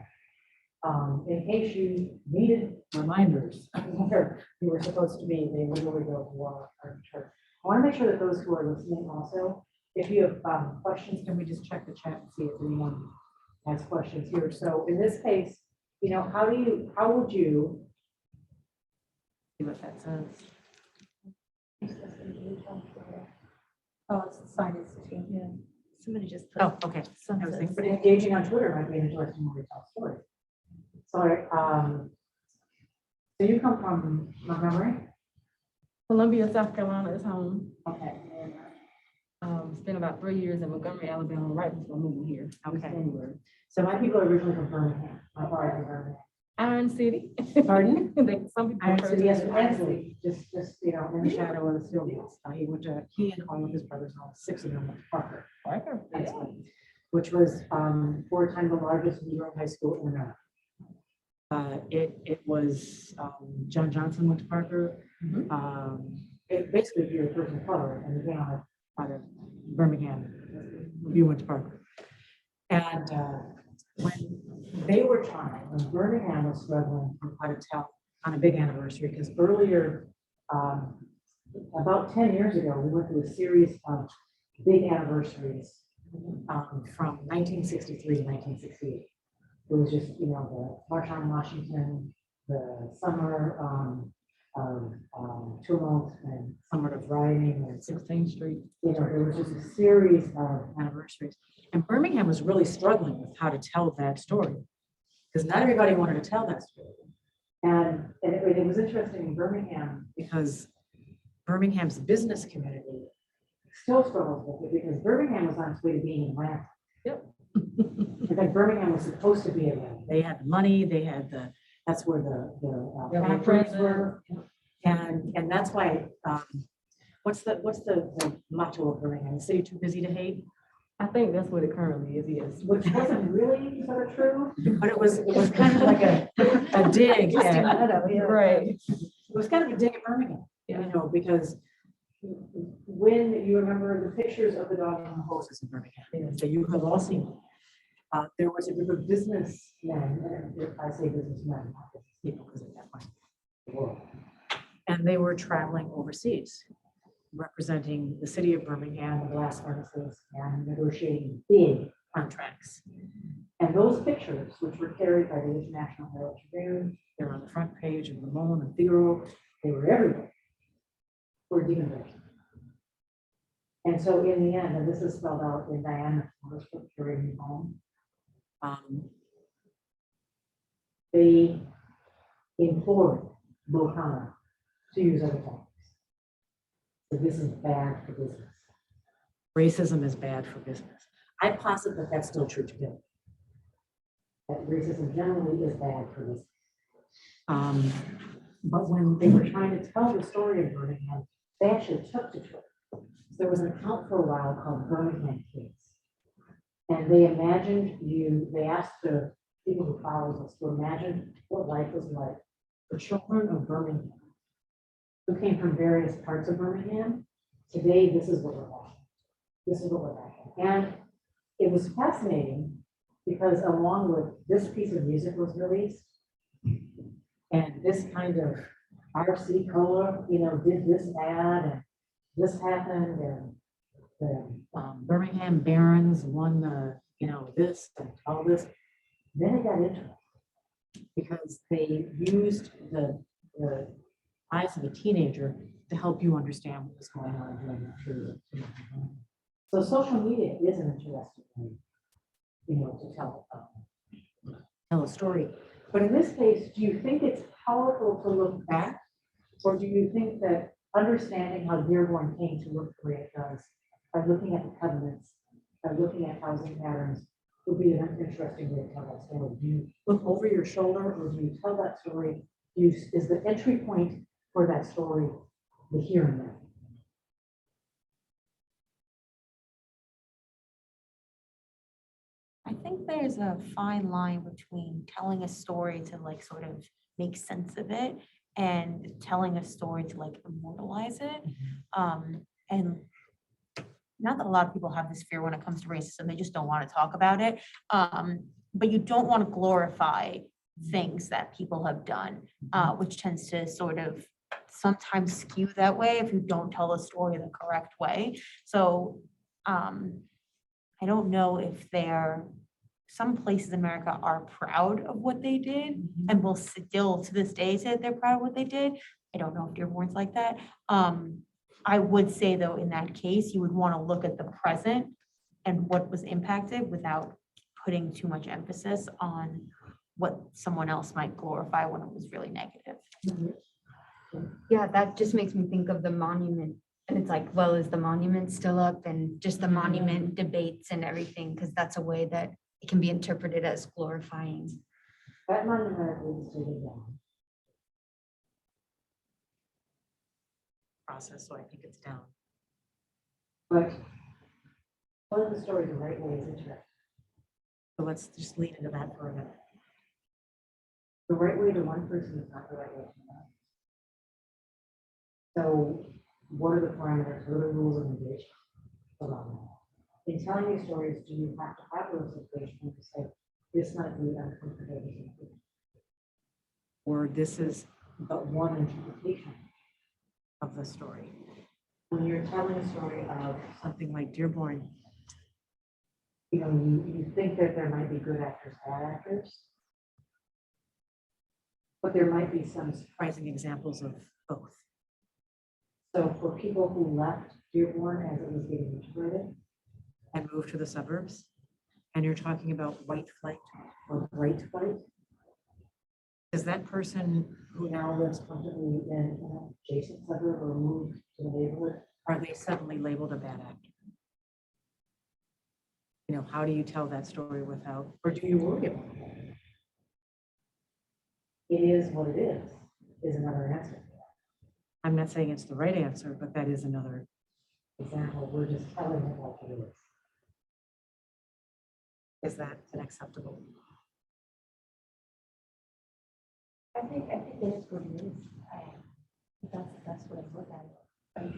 In case you needed reminders of where you were supposed to be, they literally built a wall around the church. I want to make sure that those who are listening also, if you have questions, can we just check the chat and see if anyone has questions here? So in this case, you know, how would you see what that says? Oh, it's the Sine Seminar. Yeah. Somebody just put. Oh, okay. I was thinking, but engaging on Twitter might be an interesting way to tell stories. So, so you come from Montgomery? Columbia, South Carolina is home. Okay. Spent about 3 years in Montgomery, Alabama, right before moving here. This Okay. January. So my people are originally from Birmingham. My father from Birmingham. Iron City. Pardon? Some people. Iron refer City, to yes, it as Iron Ansley, just, you know, in the shadow of the Stillwater. He and all of his brothers, all 6 of them went to Parker. Parker. That's right. Which was 4 times the largest Negro high school in America. It was, John Johnson went to Parker. It basically, if you're a person of color and you came out of Birmingham, you went to Parker. And when they were trying, when Birmingham was struggling from how to tell on a big anniversary, because earlier, about 10 years ago, we went through a series of big anniversaries from 1963 to 1968. It was just, you know, the March on Washington, the summer of tumult and summer of rioting and 16th Street. you know, there was just a series of anniversaries. And Birmingham was really struggling with how to tell that story because not everybody wanted to tell that story. And it was interesting in Birmingham because Birmingham's business community still struggles with it because Birmingham was on its way to being Atlanta. Yep. In fact, Birmingham was supposed to be Atlanta. They had money, they had that's where the factories were. And that's why, what's the motto of Birmingham? The city too busy to hate? I think that's what it currently is, yes. Which wasn't really sort of true, but it was kind of like a dig at, Right. it was kind of a dig at Birmingham, Yeah. you know, because when you remember the pictures of the dog and the horses in Birmingham, that you have all seen, there was a group of businessmen, and I say businessmen, not business people, because at that point, the world, and they were traveling overseas, representing the city of Birmingham, the glass furnaces, and negotiating big contracts. And those pictures, which were carried by the International Herald Tribune, they're on the front page of Le Monde and Figaro, they were everywhere, were demonized. And so in the end, and this is spelled out in Diana's book, Carrying Home, they implored Bohana to use other tactics. So this is bad for business. Racism is bad for business. I posit that that's still true today. That racism generally is bad for business. But when they were trying to tell the story of Birmingham, they actually took to Twitter. So there was an account for a while called Birmingham Case. And they they asked the people who follows us to imagine what life was like for children of Birmingham who came from various parts of Birmingham. Today, this is what we're watching. This is what we're watching. And it was fascinating because along with this piece of music was released, and this kind of RC Cola, you know, did this ad, and this happened, and the Birmingham Barons won the, you know, this and all this. Then it got interesting because they used the eyes of a teenager to help you understand what was going on during that period. So social media is an interesting way, you know, to tell a story. But in this case, do you think it's powerful to look back, or do you think that understanding how Dearborn came to look the way it does, by looking at the covenants, by looking at housing patterns, would be an interesting way to tell that story? Do you look over your shoulder, or do you tell that story? Is the entry point for that story the here and now? there's a fine line between telling a story to like sort of make sense of it and telling a story to like immortalize it. And not that a lot of people have this fear when it comes to racism, they just don't want to talk about it. But you don't want to glorify things that people have done, which tends to sort of sometimes skew that way if you don't tell the story the correct way. So I don't know if some places in America are proud of what they did and will still to this day say that they're proud of what they did. I don't know if Dearborn's like that. I would say though, in that case, you would want to look at the present and what was impacted without putting too much emphasis on what someone else might glorify when it was really negative. Yeah, that just makes me think of the monument. And it's like, well, is the monument still up, and just the monument debates and everything, because that's a way that it can be interpreted as glorifying. That monument was taken down. Process, so I think it's down. But telling the story the right way is interesting. So let's just lean into that for a minute. The right way to one person is not the right way to another. So what are the parameters, what are the rules of engagement around that? In telling your stories, do you have to have rules of engagement to say, this might be uncomfortable, or this is but one interpretation of the story? When you're telling a story of something like Dearborn, you know, you think that there might be good actors, bad actors, but there might be some surprising examples of both. So for people who left Dearborn as it was getting integrated and moved to the suburbs, and you're talking about white flight or bright flight, is that person who now lives comfortably in an adjacent suburb or moved to the neighborhood, are they suddenly labeled a bad actor? You know, how do you tell that story without, or do you worry about it? It is what it is another answer. I'm not saying it's the right answer, but that is another example. We're just telling it like it is. Is that unacceptable? I think it is what it is. That's the best way to look at it.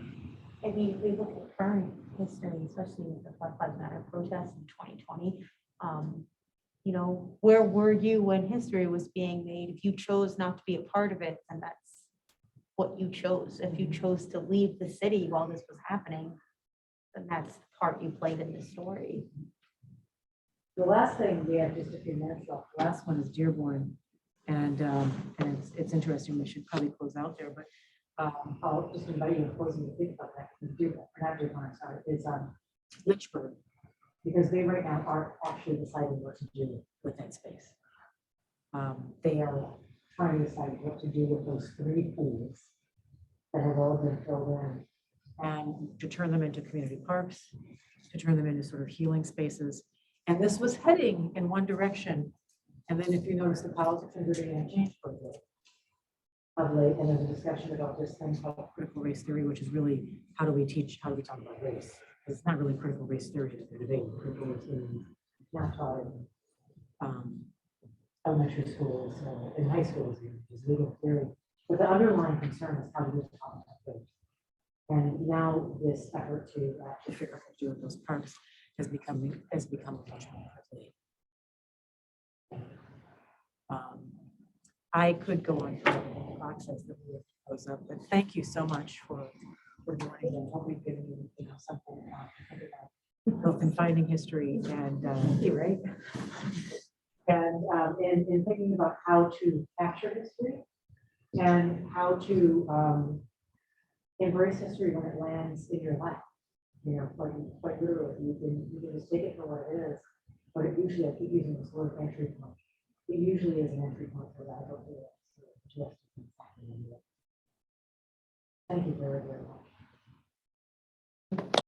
I mean, if we look at current history, especially with the Black Lives Matter protests in 2020, you know, where were you when history was being made? If you chose not to be a part of it, then that's what you chose. If you chose to leave the city while this was happening, then that's the part you played in the story. The last thing we have just a few minutes left. The last one is Dearborn, and it's interesting. We should probably close out there, but I'll just invite you in closing to think about that. Dearborn, not Dearborn, sorry, it's Lynchburg, because they right now are actually deciding what to do with that space. They are trying to decide what to do with those 3 pools that have all been filled in, and to turn them into community parks, to turn them into sort of healing spaces. And this was heading in one direction. And then if you notice, the politics are beginning to change for a bit of late. And there's a discussion about this thing called critical race theory, which is really how do we talk about race? It's not really critical race theory that they're debating. Critical race theory is not taught in elementary schools, in high schools, is legal theory. But the underlying concern is how do we talk about race? And now this effort to actually figure out what to do with those parks has become much more prevalent. I could go on for the process that we have to close up, but thank you so much for joining, and hope we've given you, something to think about, both in finding history and right, and in thinking about how to capture history and how to embrace history when it lands in your life. You know, quite literally, you can just take it for what it is, but it usually, I keep using this word entry point. It usually is an entry point for that. Thank you very, very